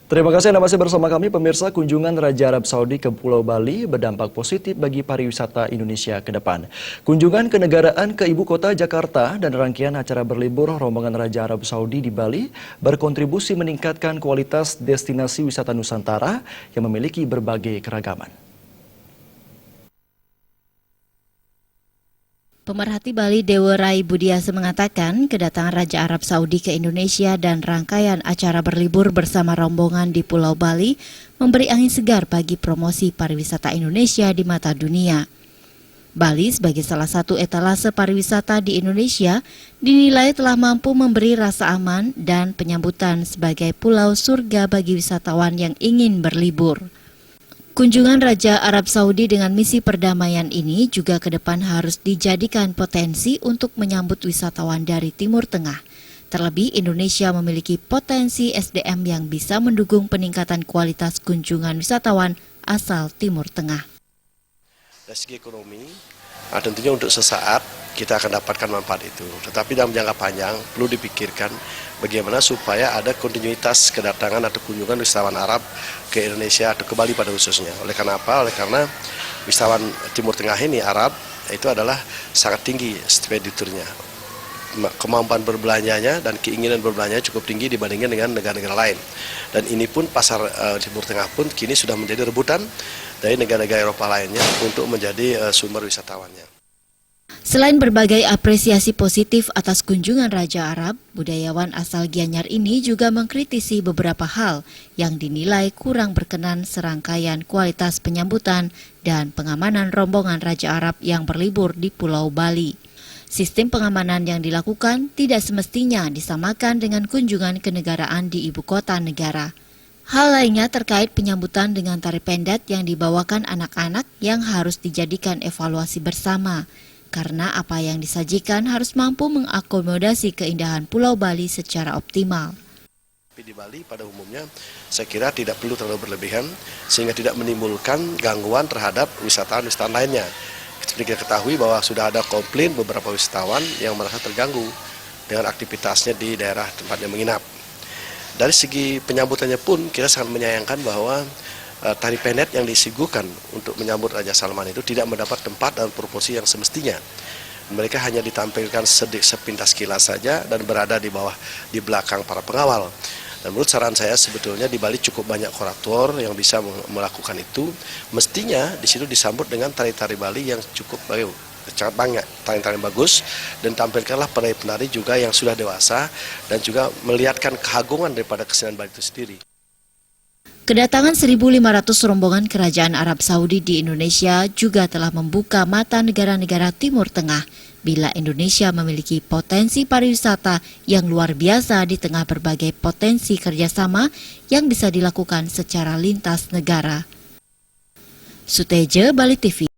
Terima kasih Anda masih bersama kami pemirsa. Kunjungan Raja Arab Saudi ke Pulau Bali berdampak positif bagi pariwisata Indonesia ke depan. Kunjungan kenegaraan ke ibu kota Jakarta dan rangkaian acara berlibur rombongan Raja Arab Saudi di Bali berkontribusi meningkatkan kualitas destinasi wisata Nusantara yang memiliki berbagai keragaman. Pemerhati Bali Dewa Rai Budiase mengatakan kedatangan Raja Arab Saudi ke Indonesia dan rangkaian acara berlibur bersama rombongan di Pulau Bali memberi angin segar bagi promosi pariwisata Indonesia di mata dunia. Bali sebagai salah satu etalase pariwisata di Indonesia dinilai telah mampu memberi rasa aman dan penyambutan sebagai pulau surga bagi wisatawan yang ingin berlibur. Kunjungan Raja Arab Saudi dengan misi perdamaian ini juga ke depan harus dijadikan potensi untuk menyambut wisatawan dari Timur Tengah. Terlebih Indonesia memiliki potensi SDM yang bisa mendukung peningkatan kualitas kunjungan wisatawan asal Timur Tengah. Dari segi ekonomi, tentunya untuk sesaat kita akan dapatkan manfaat itu. Tetapi dalam jangka panjang perlu dipikirkan bagaimana supaya ada kontinuitas kedatangan atau kunjungan wisatawan Arab ke Indonesia atau ke Bali pada khususnya. Oleh karena apa? Oleh karena wisatawan Timur Tengah ini Arab itu adalah sangat tinggi ekspediturnya. Kemampuan berbelanjanya dan keinginan berbelanjanya cukup tinggi dibandingkan dengan negara-negara lain. Dan ini pun pasar Timur Tengah pun kini sudah menjadi rebutan dari negara-negara Eropa lainnya untuk menjadi sumber wisatawannya. Selain berbagai apresiasi positif atas kunjungan Raja Arab, budayawan asal Gianyar ini juga mengkritisi beberapa hal yang dinilai kurang berkenan serangkaian kualitas penyambutan dan pengamanan rombongan Raja Arab yang berlibur di Pulau Bali. Sistem pengamanan yang dilakukan tidak semestinya disamakan dengan kunjungan kenegaraan di ibu kota negara. Hal lainnya terkait penyambutan dengan tari pendat yang dibawakan anak-anak yang harus dijadikan evaluasi bersama. Karena apa yang disajikan harus mampu mengakomodasi keindahan Pulau Bali secara optimal. Di Bali pada umumnya saya kira tidak perlu terlalu berlebihan sehingga tidak menimbulkan gangguan terhadap wisatawan-wisatawan lainnya. Seperti kita ketahui bahwa sudah ada komplain beberapa wisatawan yang merasa terganggu dengan aktivitasnya di daerah tempatnya menginap. Dari segi penyambutannya pun kita sangat menyayangkan bahwa tari pendet yang disuguhkan untuk menyambut Raja Salman itu tidak mendapat tempat dan proporsi yang semestinya. Mereka hanya ditampilkan sepintas kilas saja dan berada di belakang para pengawal. Dan menurut saran saya sebetulnya di Bali cukup banyak korator yang bisa melakukan itu. Mestinya di situ disambut dengan tari-tari Bali yang cukup bagus. Sangat banyak tari-tari bagus dan tampilkanlah penari-penari juga yang sudah dewasa dan juga melihatkan keagungan daripada kesenian Bali itu sendiri. Kedatangan 1.500 rombongan Kerajaan Arab Saudi di Indonesia juga telah membuka mata negara-negara Timur Tengah bila Indonesia memiliki potensi pariwisata yang luar biasa di tengah berbagai potensi kerjasama yang bisa dilakukan secara lintas negara. Suteja, Bali TV.